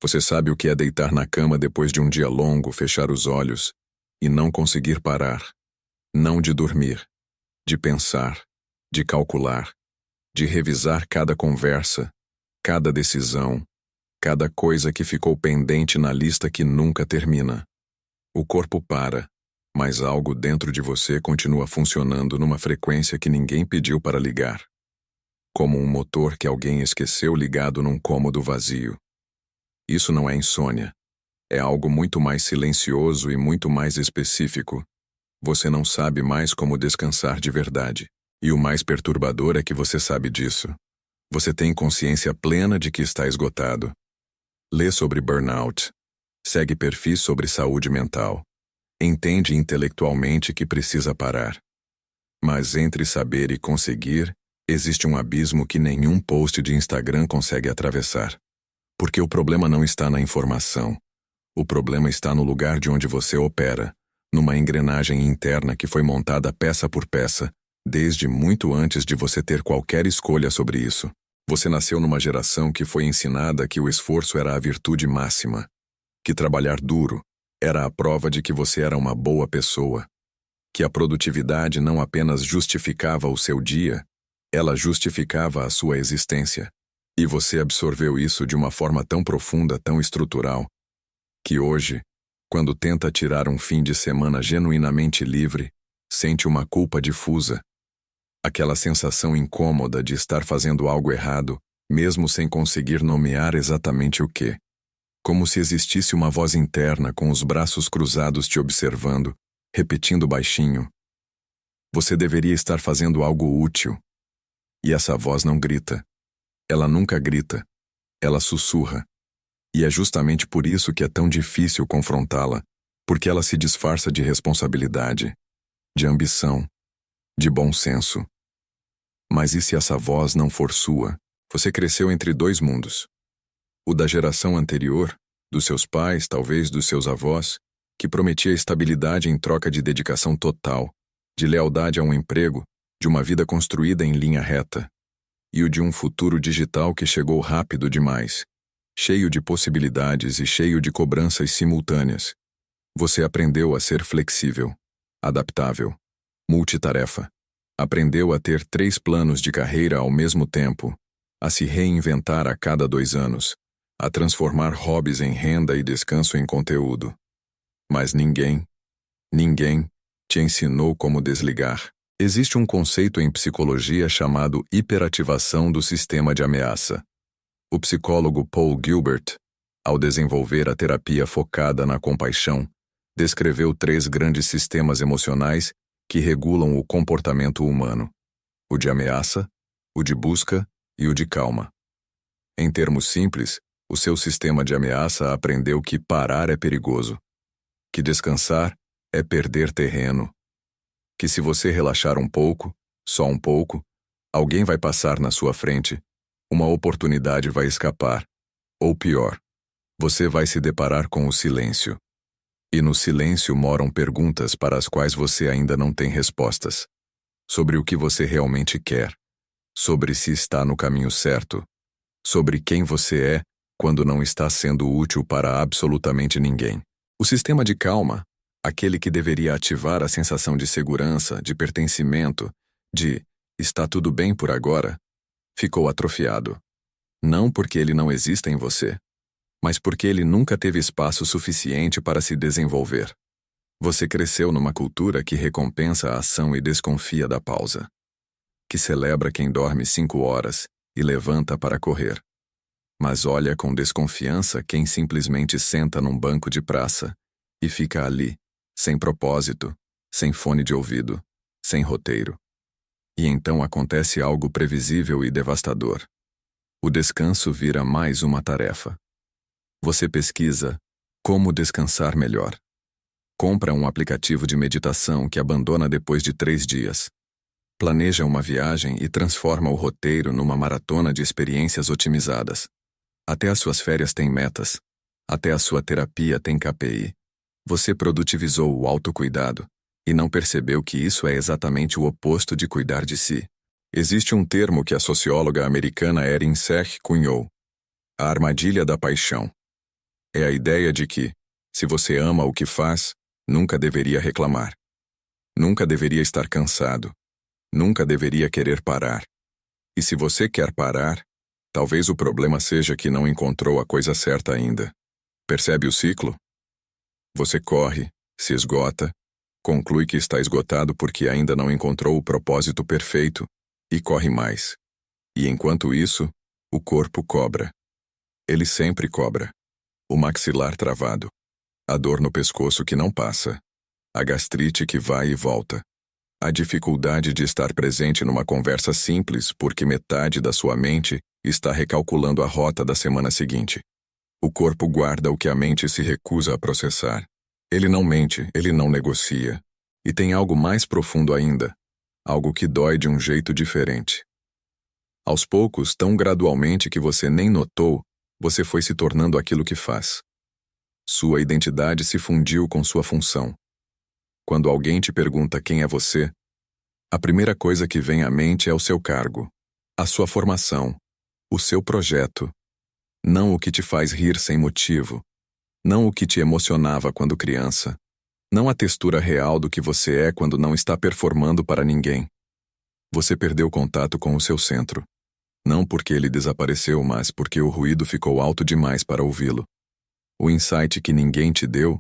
Você sabe o que é deitar na cama depois de um dia longo, fechar os olhos e não conseguir parar. Não de dormir, de pensar, de calcular, de revisar cada conversa, cada decisão, cada coisa que ficou pendente na lista que nunca termina. O corpo para, mas algo dentro de você continua funcionando numa frequência que ninguém pediu para ligar. Como um motor que alguém esqueceu ligado num cômodo vazio. Isso não é insônia. É algo muito mais silencioso e muito mais específico. Você não sabe mais como descansar de verdade. E o mais perturbador é que você sabe disso. Você tem consciência plena de que está esgotado. Lê sobre burnout. Segue perfis sobre saúde mental. Entende intelectualmente que precisa parar. Mas entre saber e conseguir, existe um abismo que nenhum post de Instagram consegue atravessar. Porque o problema não está na informação. O problema está no lugar de onde você opera, numa engrenagem interna que foi montada peça por peça, desde muito antes de você ter qualquer escolha sobre isso. Você nasceu numa geração que foi ensinada que o esforço era a virtude máxima, que trabalhar duro era a prova de que você era uma boa pessoa, que a produtividade não apenas justificava o seu dia, ela justificava a sua existência. E você absorveu isso de uma forma tão profunda, tão estrutural, que hoje, quando tenta tirar um fim de semana genuinamente livre, sente uma culpa difusa. Aquela sensação incômoda de estar fazendo algo errado, mesmo sem conseguir nomear exatamente o que. Como se existisse uma voz interna com os braços cruzados te observando, repetindo baixinho. Você deveria estar fazendo algo útil. E essa voz não grita. Ela nunca grita. Ela sussurra. E é justamente por isso que é tão difícil confrontá-la, porque ela se disfarça de responsabilidade, de ambição, de bom senso. Mas e se essa voz não for sua? Você cresceu entre dois mundos. O da geração anterior, dos seus pais, talvez dos seus avós, que prometia estabilidade em troca de dedicação total, de lealdade a um emprego, de uma vida construída em linha reta. E o de um futuro digital que chegou rápido demais, cheio de possibilidades e cheio de cobranças simultâneas. Você aprendeu a ser flexível, adaptável, multitarefa. Aprendeu a ter 3 planos de carreira ao mesmo tempo, a se reinventar a cada 2 anos, a transformar hobbies em renda e descanso em conteúdo. Mas ninguém te ensinou como desligar. Existe um conceito em psicologia chamado hiperativação do sistema de ameaça. O psicólogo Paul Gilbert, ao desenvolver a terapia focada na compaixão, descreveu 3 grandes sistemas emocionais que regulam o comportamento humano: o de ameaça, o de busca e o de calma. Em termos simples, o seu sistema de ameaça aprendeu que parar é perigoso, que descansar é perder terreno, que se você relaxar um pouco, só um pouco, alguém vai passar na sua frente, uma oportunidade vai escapar, ou pior, você vai se deparar com o silêncio. E no silêncio moram perguntas para as quais você ainda não tem respostas. Sobre o que você realmente quer, sobre se está no caminho certo, sobre quem você é quando não está sendo útil para absolutamente ninguém. O sistema de calma, aquele que deveria ativar a sensação de segurança, de pertencimento, de está tudo bem por agora, ficou atrofiado. Não porque ele não exista em você, mas porque ele nunca teve espaço suficiente para se desenvolver. Você cresceu numa cultura que recompensa a ação e desconfia da pausa, que celebra quem dorme 5 horas e levanta para correr, mas olha com desconfiança quem simplesmente senta num banco de praça e fica ali, sem propósito, sem fone de ouvido, sem roteiro. E então acontece algo previsível e devastador. O descanso vira mais uma tarefa. Você pesquisa como descansar melhor. Compra um aplicativo de meditação que abandona depois de 3 dias. Planeja uma viagem e transforma o roteiro numa maratona de experiências otimizadas. Até as suas férias têm metas. Até a sua terapia tem KPI. Você produtivizou o autocuidado e não percebeu que isso é exatamente o oposto de cuidar de si. Existe um termo que a socióloga americana Erin Seck cunhou: a armadilha da paixão. É a ideia de que, se você ama o que faz, nunca deveria reclamar. Nunca deveria estar cansado. Nunca deveria querer parar. E se você quer parar, talvez o problema seja que não encontrou a coisa certa ainda. Percebe o ciclo? Você corre, se esgota, conclui que está esgotado porque ainda não encontrou o propósito perfeito, e corre mais. E enquanto isso, o corpo cobra. Ele sempre cobra. O maxilar travado. A dor no pescoço que não passa. A gastrite que vai e volta. A dificuldade de estar presente numa conversa simples porque metade da sua mente está recalculando a rota da semana seguinte. O corpo guarda o que a mente se recusa a processar. Ele não mente, ele não negocia. E tem algo mais profundo ainda. Algo que dói de um jeito diferente. Aos poucos, tão gradualmente que você nem notou, você foi se tornando aquilo que faz. Sua identidade se fundiu com sua função. Quando alguém te pergunta quem é você, a primeira coisa que vem à mente é o seu cargo, a sua formação, o seu projeto. Não o que te faz rir sem motivo, não o que te emocionava quando criança, não a textura real do que você é quando não está performando para ninguém. Você perdeu contato com o seu centro. Não porque ele desapareceu, mas porque o ruído ficou alto demais para ouvi-lo. O insight que ninguém te deu,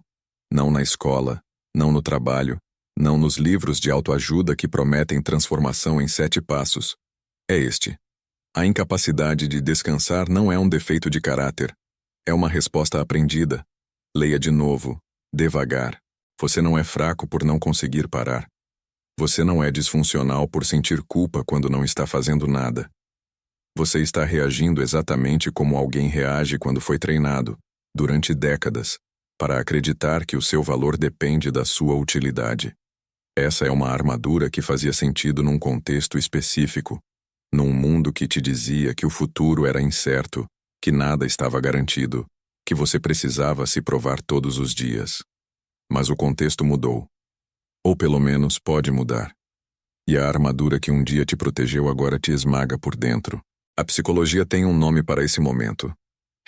não na escola, não no trabalho, não nos livros de autoajuda que prometem transformação em 7 passos, é este. A incapacidade de descansar não é um defeito de caráter. É uma resposta aprendida. Leia de novo, devagar. Você não é fraco por não conseguir parar. Você não é disfuncional por sentir culpa quando não está fazendo nada. Você está reagindo exatamente como alguém reage quando foi treinado, durante décadas, para acreditar que o seu valor depende da sua utilidade. Essa é uma armadura que fazia sentido num contexto específico, num mundo que te dizia que o futuro era incerto, que nada estava garantido, que você precisava se provar todos os dias. Mas o contexto mudou. Ou pelo menos pode mudar. E a armadura que um dia te protegeu agora te esmaga por dentro. A psicologia tem um nome para esse momento: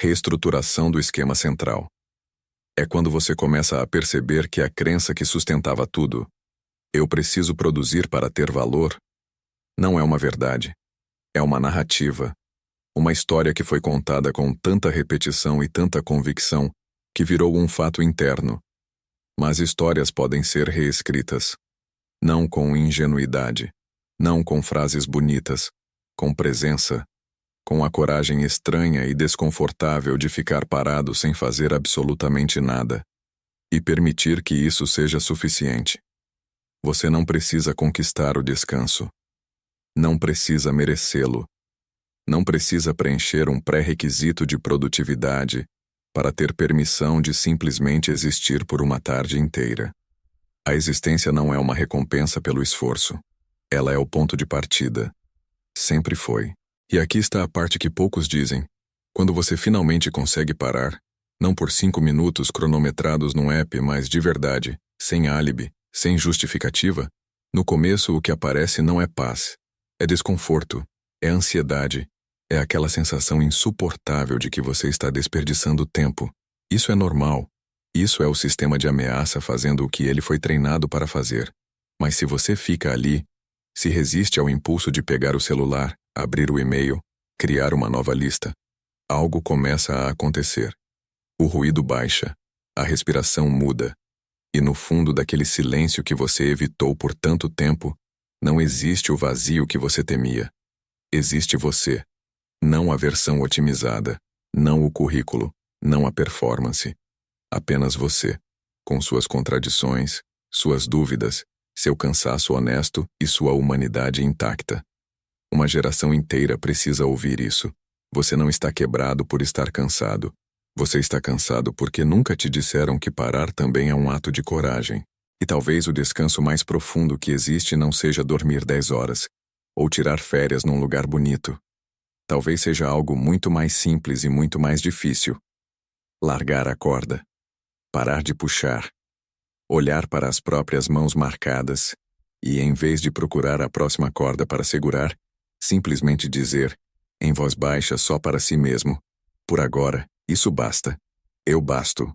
reestruturação do esquema central. É quando você começa a perceber que a crença que sustentava tudo, eu preciso produzir para ter valor, não é uma verdade. É uma narrativa. Uma história que foi contada com tanta repetição e tanta convicção que virou um fato interno. Mas histórias podem ser reescritas. Não com ingenuidade, não com frases bonitas, com presença, com a coragem estranha e desconfortável de ficar parado sem fazer absolutamente nada. E permitir que isso seja suficiente. Você não precisa conquistar o descanso. Não precisa merecê-lo. Não precisa preencher um pré-requisito de produtividade para ter permissão de simplesmente existir por uma tarde inteira. A existência não é uma recompensa pelo esforço. Ela é o ponto de partida. Sempre foi. E aqui está a parte que poucos dizem. Quando você finalmente consegue parar, não por 5 minutos cronometrados num app, mas de verdade, sem álibi, sem justificativa, no começo o que aparece não é paz. É desconforto, é ansiedade, é aquela sensação insuportável de que você está desperdiçando tempo. Isso é normal. Isso é o sistema de ameaça fazendo o que ele foi treinado para fazer. Mas se você fica ali, se resiste ao impulso de pegar o celular, abrir o e-mail, criar uma nova lista, algo começa a acontecer. O ruído baixa, a respiração muda, e no fundo daquele silêncio que você evitou por tanto tempo, não existe o vazio que você temia. Existe você. Não a versão otimizada, não o currículo, não a performance. Apenas você, com suas contradições, suas dúvidas, seu cansaço honesto e sua humanidade intacta. Uma geração inteira precisa ouvir isso. Você não está quebrado por estar cansado. Você está cansado porque nunca te disseram que parar também é um ato de coragem. E talvez o descanso mais profundo que existe não seja dormir 10 horas, ou tirar férias num lugar bonito. Talvez seja algo muito mais simples e muito mais difícil. Largar a corda. Parar de puxar. Olhar para as próprias mãos marcadas e, em vez de procurar a próxima corda para segurar, simplesmente dizer, em voz baixa só para si mesmo, por agora, isso basta. Eu basto.